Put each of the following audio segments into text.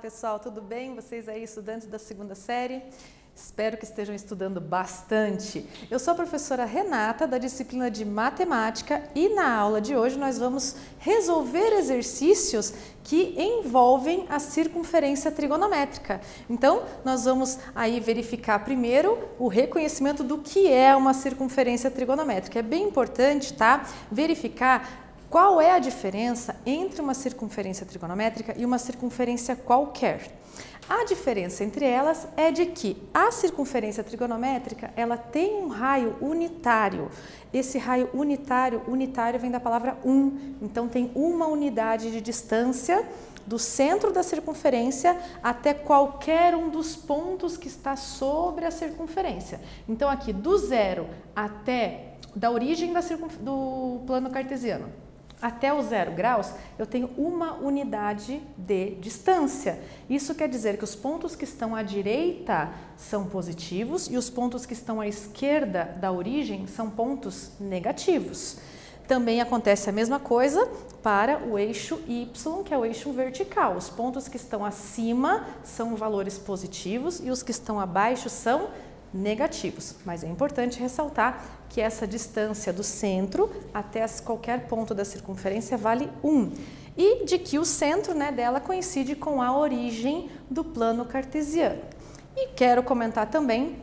pessoal, tudo bem? Vocês aí, estudantes da segunda série? Espero que estejam estudando bastante. Eu sou a professora Renata, da disciplina de Matemática, e na aula de hoje nós vamos resolver exercícios que envolvem a circunferência trigonométrica. Então, nós vamos aí verificar primeiro o reconhecimento do que é uma circunferência trigonométrica. É bem importante, tá? Verificar qual é a diferença entre uma circunferência trigonométrica e uma circunferência qualquer. A diferença entre elas é de que a circunferência trigonométrica, ela tem um raio unitário. Esse raio unitário vem da palavra então tem uma unidade de distância do centro da circunferência até qualquer um dos pontos que está sobre a circunferência. Então aqui do zero até da origem do plano cartesiano até o 0 graus, eu tenho uma unidade de distância. Isso quer dizer que os pontos que estão à direita são positivos e os pontos que estão à esquerda da origem são pontos negativos. Também acontece a mesma coisa para o eixo Y, que é o eixo vertical. Os pontos que estão acima são valores positivos e os que estão abaixo são negativos, mas é importante ressaltar que essa distância do centro até qualquer ponto da circunferência vale 1 e de que o centro dela coincide com a origem do plano cartesiano. E quero comentar também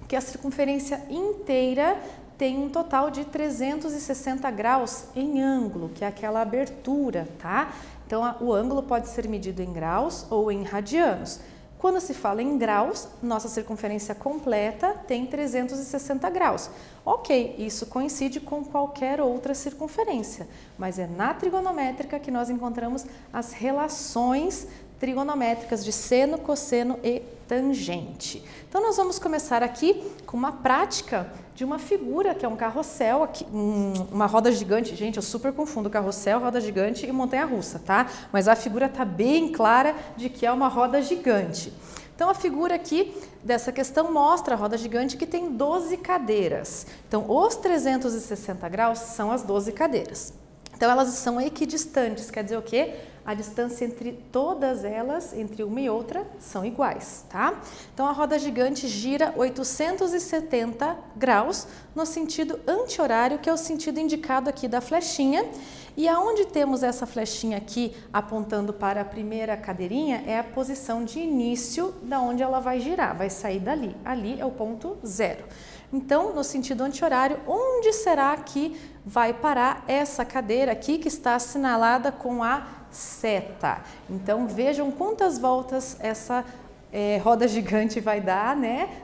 que a circunferência inteira tem um total de 360 graus em ângulo, que é aquela abertura, tá? Então o ângulo pode ser medido em graus ou em radianos. Quando se fala em graus, nossa circunferência completa tem 360 graus. Ok, isso coincide com qualquer outra circunferência, mas é na trigonométrica que nós encontramos as relações trigonométricas de seno, cosseno e tangente. Então nós vamos começar aqui com uma prática de uma figura que é um carrossel, aqui, uma roda gigante. Gente, eu super confundo carrossel, roda gigante e montanha-russa, tá? Mas a figura está bem clara de que é uma roda gigante. Então a figura aqui dessa questão mostra a roda gigante que tem 12 cadeiras. Então os 360 graus são as 12 cadeiras. Então elas são equidistantes, quer dizer o quê? A distância entre todas elas, entre uma e outra, são iguais, tá? Então a roda gigante gira 870 graus no sentido anti-horário, que é o sentido indicado aqui da flechinha. E aonde temos essa flechinha aqui apontando para a primeira cadeirinha é a posição de início da onde ela vai girar, vai sair dali. Ali é o ponto 0. Então, no sentido anti-horário, onde será que vai parar essa cadeira aqui que está assinalada com a seta? Então, vejam quantas voltas essa roda gigante vai dar,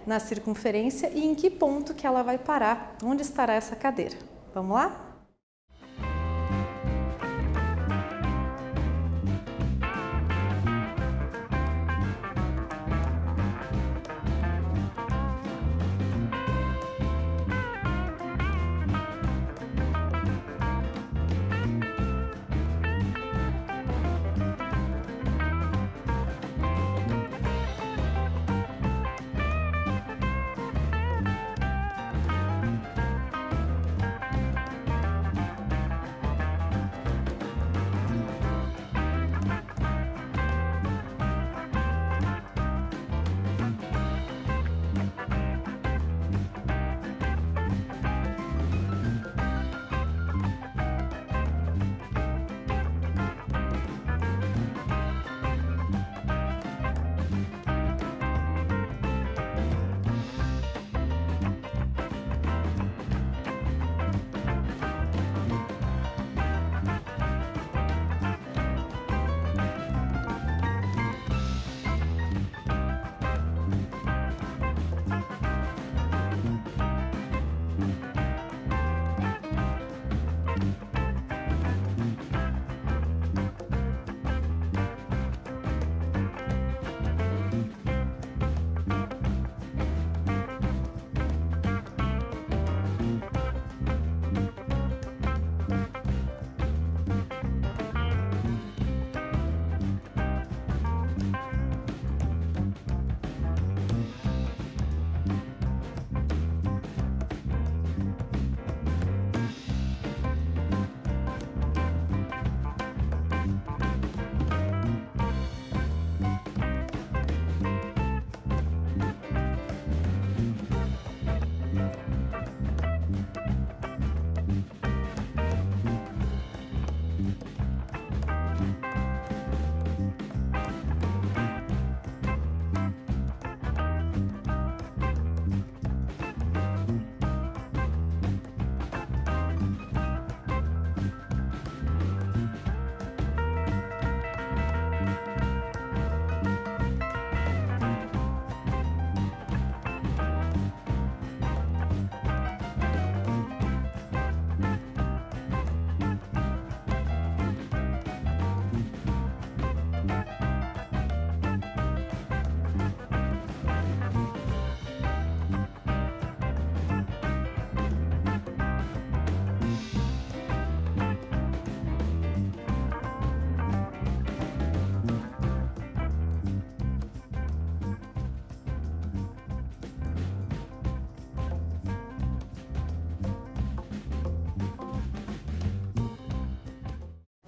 na circunferência e em que ponto que ela vai parar, onde estará essa cadeira. Vamos lá?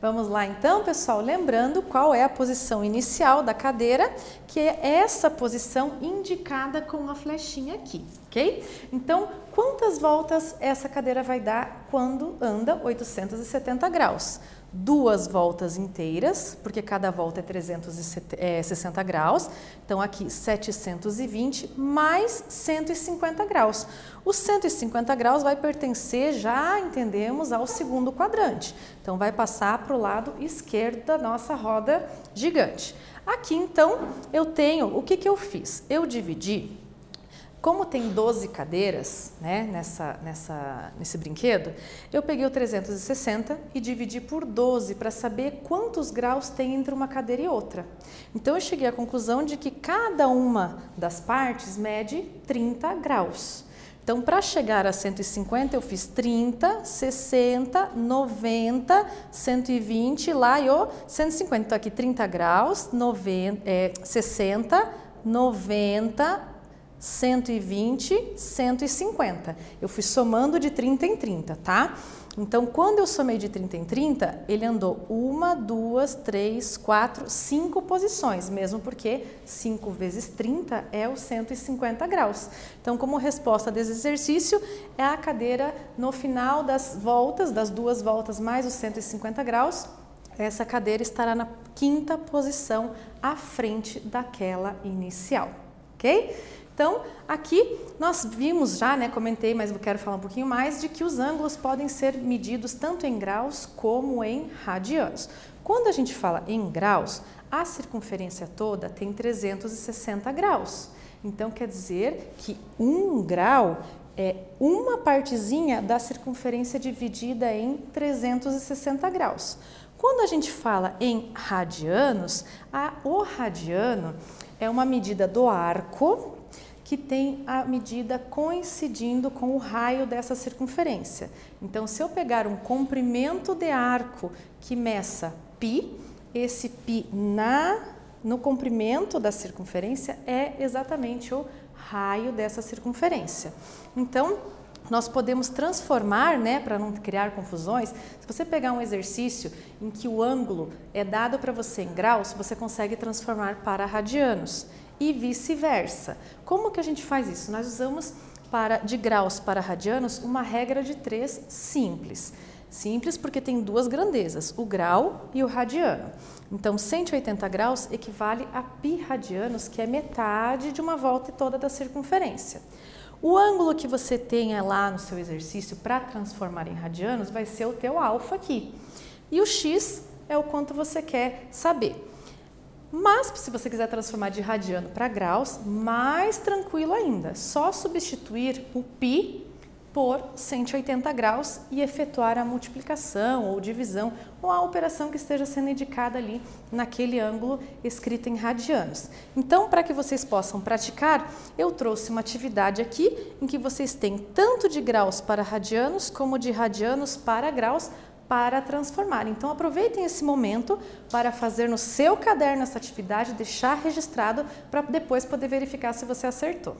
Vamos lá então, pessoal, lembrando qual é a posição inicial da cadeira, que é essa posição indicada com a flechinha aqui, ok? Então, quantas voltas essa cadeira vai dar quando anda 870 graus? 2 voltas inteiras, porque cada volta é 360 graus, então aqui 720 mais 150 graus. Os 150 graus vai pertencer, já entendemos, ao segundo quadrante, então vai passar para o lado esquerdo da nossa roda gigante. Aqui então eu tenho, o que eu fiz? Eu dividi. Como tem 12 cadeiras, né, nesse brinquedo, eu peguei o 360 e dividi por 12 para saber quantos graus tem entre uma cadeira e outra. Então eu cheguei à conclusão de que cada uma das partes mede 30 graus. Então, para chegar a 150, eu fiz 30, 60, 90, 120, lá e o 150. Então, aqui 30 graus, 60, 90, 120, 150. Eu fui somando de 30 em 30, tá? Então, quando eu somei de 30 em 30, ele andou 1, 2, 3, 4, 5 posições, mesmo porque 5 vezes 30 é os 150 graus. Então, como resposta desse exercício, é a cadeira no final das voltas, das 2 voltas mais os 150 graus, essa cadeira estará na 5ª posição à frente daquela inicial, ok? Então, aqui nós vimos já, né, comentei, mas eu quero falar um pouquinho mais, de que os ângulos podem ser medidos tanto em graus como em radianos. Quando a gente fala em graus, a circunferência toda tem 360 graus. Então, quer dizer que 1 grau é uma partezinha da circunferência dividida em 360 graus. Quando a gente fala em radianos, o radiano é uma medida do arco que tem a medida coincidindo com o raio dessa circunferência. Então, se eu pegar um comprimento de arco que meça π, esse π no comprimento da circunferência é exatamente o raio dessa circunferência. Então, nós podemos transformar, né, para não criar confusões, se você pegar um exercício em que o ângulo é dado para você em graus, você consegue transformar para radianos. E vice-versa. Como que a gente faz isso? Nós usamos de graus para radianos uma regra de 3 simples. Simples porque tem 2 grandezas, o grau e o radiano. Então, 180 graus equivale a π radianos, que é metade de uma volta toda da circunferência. O ângulo que você tenha lá no seu exercício para transformar em radianos vai ser o teu alfa aqui. E o x é o quanto você quer saber. Mas, se você quiser transformar de radiano para graus, mais tranquilo ainda, só substituir o π por 180 graus e efetuar a multiplicação ou divisão ou a operação que esteja sendo indicada ali naquele ângulo escrito em radianos. Então, para que vocês possam praticar, eu trouxe uma atividade aqui em que vocês têm tanto de graus para radianos como de radianos para graus para transformar. Então, aproveitem esse momento para fazer no seu caderno essa atividade, deixar registrado para depois poder verificar se você acertou.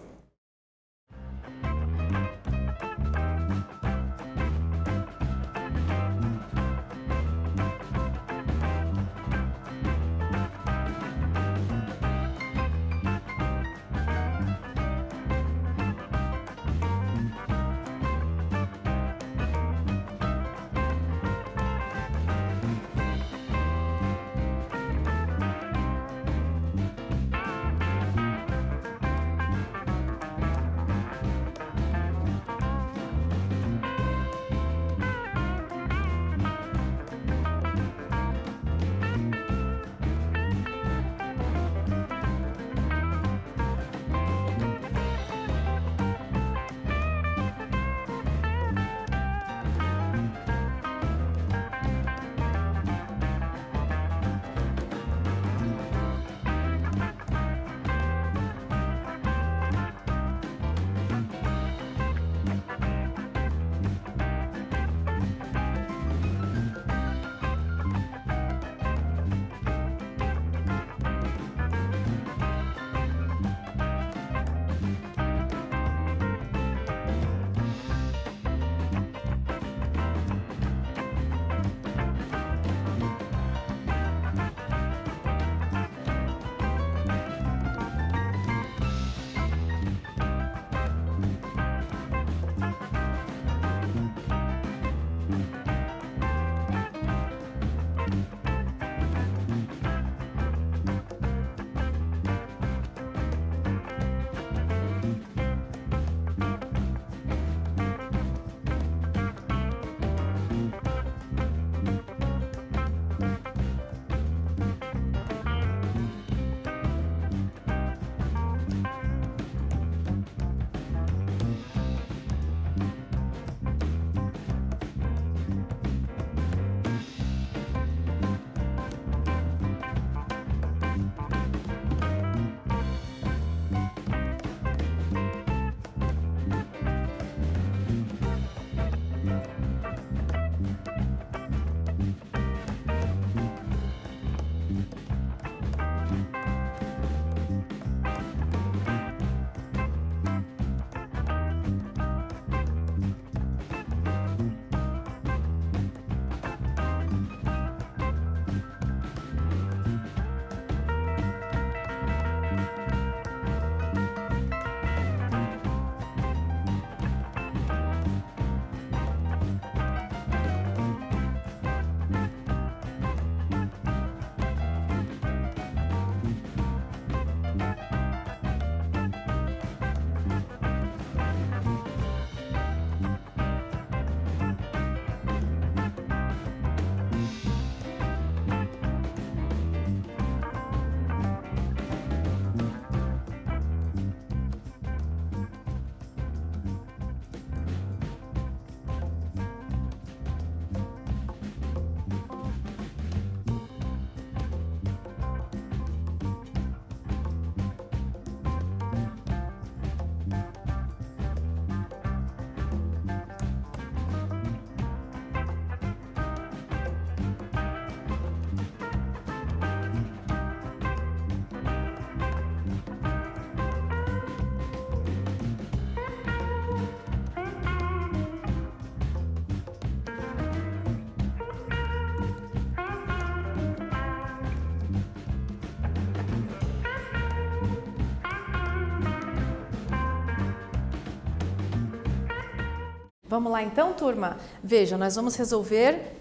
Vamos lá então, turma? Veja, nós vamos resolver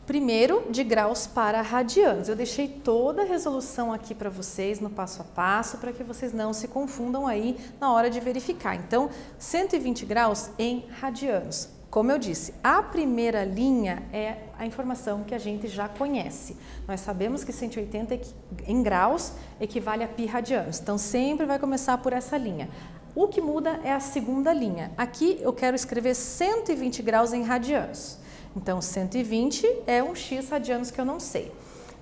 primeiro de graus para radianos. Eu deixei toda a resolução aqui para vocês no passo a passo, para que vocês não se confundam aí na hora de verificar. Então, 120 graus em radianos. Como eu disse, a primeira linha é a informação que a gente já conhece. Nós sabemos que 180 em graus equivale a π radianos, então sempre vai começar por essa linha. O que muda é a segunda linha. Aqui eu quero escrever 120 graus em radianos. Então, 120 é um x radianos que eu não sei.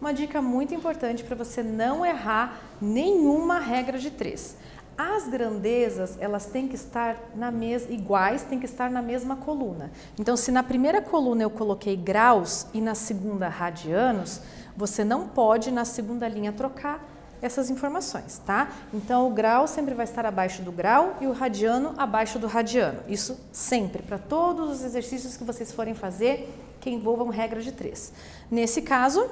Uma dica muito importante para você não errar nenhuma regra de 3. As grandezas, elas têm que estar iguais, têm que estar na mesma coluna. Então, se na primeira coluna eu coloquei graus e na segunda radianos, você não pode na segunda linha trocar essas informações, tá? Então, o grau sempre vai estar abaixo do grau e o radiano abaixo do radiano. Isso sempre, para todos os exercícios que vocês forem fazer que envolvam regra de 3. Nesse caso,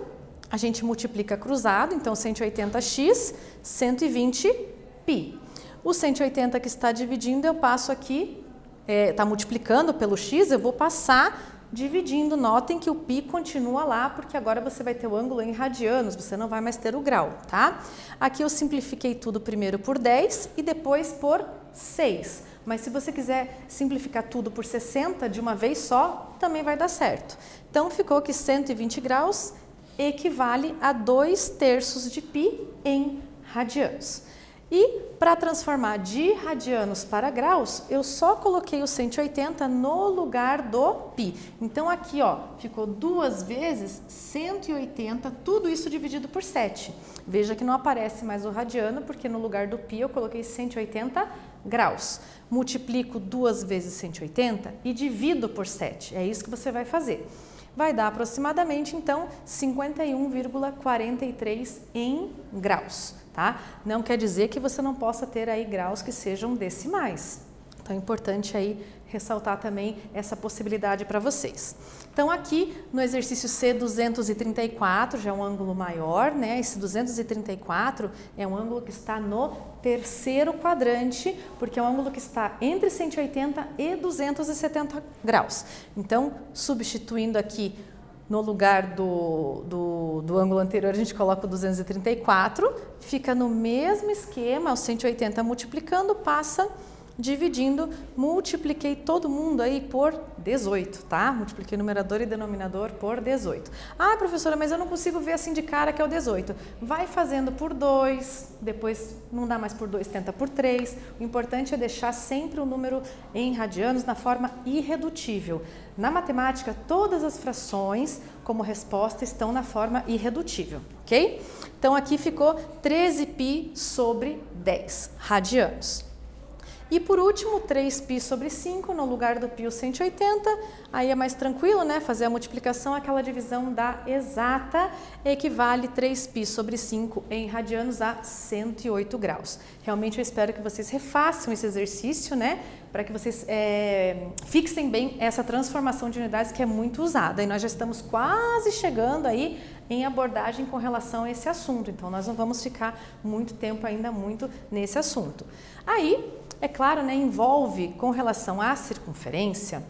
a gente multiplica cruzado, então 180x, 120π. O 180 que está dividindo, eu passo aqui, está multiplicando pelo x, eu vou passar dividindo. Notem que o π continua lá, porque agora você vai ter o ângulo em radianos, você não vai mais ter o grau, tá? Aqui eu simplifiquei tudo primeiro por 10 e depois por 6. Mas se você quiser simplificar tudo por 60 de uma vez só, também vai dar certo. Então, ficou que 120 graus equivale a 2/3 de π em radianos. E para transformar de radianos para graus, eu só coloquei o 180 no lugar do π. Então aqui, ó, ficou 2 vezes 180, tudo isso dividido por 7. Veja que não aparece mais o radiano, porque no lugar do π eu coloquei 180 graus. Multiplico 2 vezes 180 e divido por 7. É isso que você vai fazer. Vai dar aproximadamente, então, 51,43 em graus, tá? Não quer dizer que você não possa ter aí graus que sejam decimais. Então, é importante aí ressaltar também essa possibilidade para vocês. Então, aqui no exercício C234, já é um ângulo maior, né? Esse 234 é um ângulo que está no terceiro quadrante, porque é um ângulo que está entre 180 e 270 graus. Então, substituindo aqui no lugar do ângulo anterior, a gente coloca o 234, fica no mesmo esquema, o 180 multiplicando, passa dividindo, multipliquei todo mundo aí por 18, tá? Multipliquei numerador e denominador por 18. Ah, professora, mas eu não consigo ver assim de cara que é o 18. Vai fazendo por 2, depois não dá mais por 2, tenta por 3. O importante é deixar sempre o número em radianos na forma irredutível. Na matemática, todas as frações como resposta estão na forma irredutível, ok? Então, aqui ficou 13π sobre 10 radianos. E por último, 3π sobre 5, no lugar do π o 180, aí é mais tranquilo, né? Fazer a multiplicação, aquela divisão da exata, equivale 3π sobre 5 em radianos a 108 graus. Realmente eu espero que vocês refaçam esse exercício, né? Para que vocês fixem bem essa transformação de unidades que é muito usada. E nós já estamos quase chegando aí em abordagem com relação a esse assunto. Então, nós não vamos ficar muito tempo ainda muito nesse assunto. Aí, é claro, né, envolve, com relação à circunferência,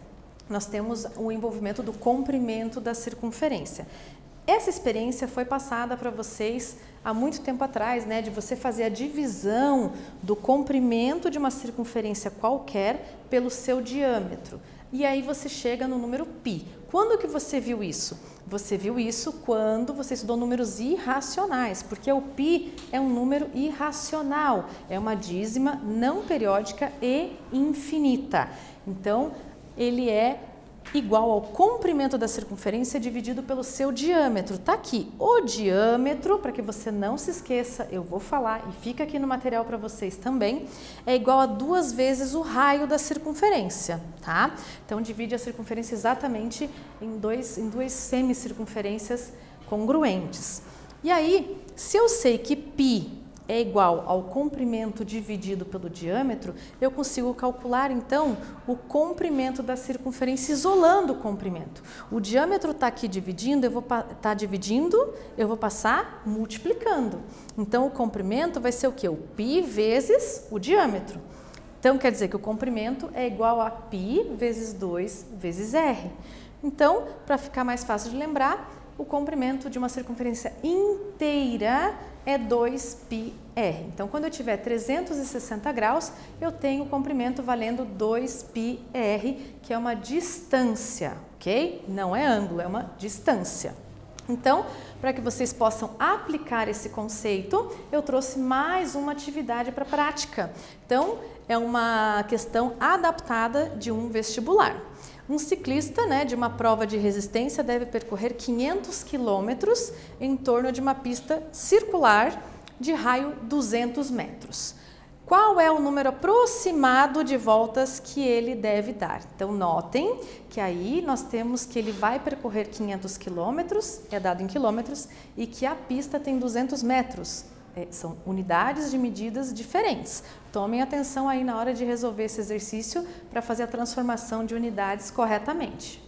nós temos o envolvimento do comprimento da circunferência. Essa experiência foi passada para vocês há muito tempo atrás, né, de você fazer a divisão do comprimento de uma circunferência qualquer pelo seu diâmetro. E aí você chega no número π. Quando que você viu isso? Você viu isso quando você estudou números irracionais, porque o π é um número irracional, é uma dízima não periódica e infinita. Então, ele é igual ao comprimento da circunferência dividido pelo seu diâmetro. Tá aqui, o diâmetro, para que você não se esqueça, eu vou falar e fica aqui no material para vocês também, é igual a 2 vezes o raio da circunferência, tá? Então, divide a circunferência exatamente em duas semicircunferências congruentes. E aí, se eu sei que π é igual ao comprimento dividido pelo diâmetro, eu consigo calcular, então, o comprimento da circunferência isolando o comprimento. O diâmetro está aqui dividindo, eu vou passar multiplicando. Então, o comprimento vai ser o quê? O π vezes o diâmetro. Então, quer dizer que o comprimento é igual a π vezes 2 vezes r. Então, para ficar mais fácil de lembrar, o comprimento de uma circunferência inteira é 2πr. Então, quando eu tiver 360 graus, eu tenho o comprimento valendo 2πr, que é uma distância, ok? Não é ângulo, é uma distância. Então, para que vocês possam aplicar esse conceito, eu trouxe mais uma atividade para a prática. Então, é uma questão adaptada de um vestibular. Um ciclista, de uma prova de resistência deve percorrer 500 quilômetros em torno de uma pista circular de raio 200 metros. Qual é o número aproximado de voltas que ele deve dar? Então, notem que aí nós temos que ele vai percorrer 500 quilômetros, é dado em quilômetros, e que a pista tem 200 metros. São unidades de medidas diferentes. Tomem atenção aí na hora de resolver esse exercício para fazer a transformação de unidades corretamente.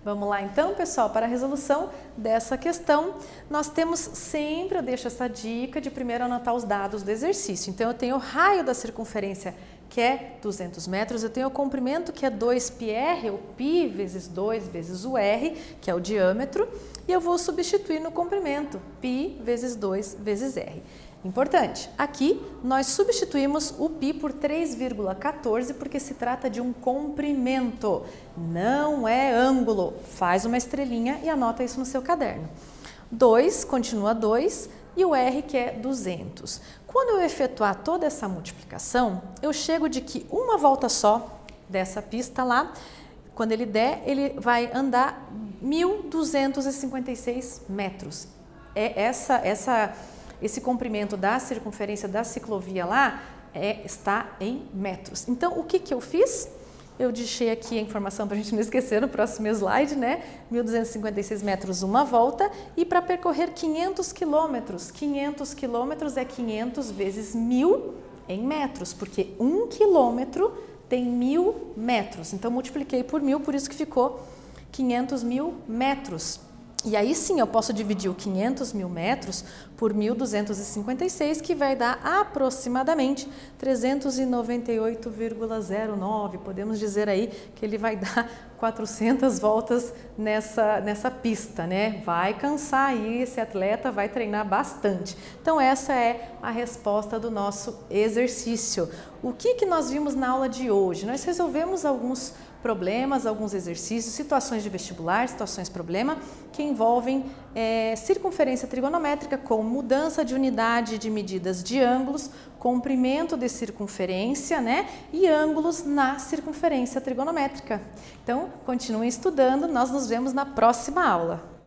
Vamos lá então, pessoal, para a resolução dessa questão, nós temos sempre, eu deixo essa dica de primeiro anotar os dados do exercício. Então, eu tenho o raio da circunferência, que é 200 metros, eu tenho o comprimento, que é 2πr, ou π vezes 2 vezes o r, que é o diâmetro, e eu vou substituir no comprimento, π vezes 2 vezes r. Importante, aqui nós substituímos o π por 3,14 porque se trata de um comprimento, não é ângulo. Faz uma estrelinha e anota isso no seu caderno. 2 continua 2 e o R que é 200. Quando eu efetuar toda essa multiplicação, eu chego de que uma volta só dessa pista lá, quando ele der, ele vai andar 1.256 metros. É essa esse comprimento da circunferência da ciclovia lá está em metros. Então, o que eu fiz? Eu deixei aqui a informação para a gente não esquecer no próximo slide, né? 1.256 metros uma volta, e para percorrer 500 quilômetros. 500 quilômetros é 500 vezes 1.000 em metros, porque 1 quilômetro tem 1.000 metros. Então, multipliquei por 1.000, por isso que ficou 500.000 metros. E aí sim eu posso dividir o 500.000 metros por 1.256, que vai dar aproximadamente 398,09. Podemos dizer aí que ele vai dar 400 voltas nessa pista, né? Vai cansar aí, esse atleta vai treinar bastante. Então essa é a resposta do nosso exercício. O que nós vimos na aula de hoje? Nós resolvemos alguns problemas, alguns exercícios, situações de vestibular, situações problema, que envolvem circunferência trigonométrica com mudança de unidade de medidas de ângulos, comprimento de circunferência, né, e ângulos na circunferência trigonométrica. Então, continuem estudando, nós nos vemos na próxima aula.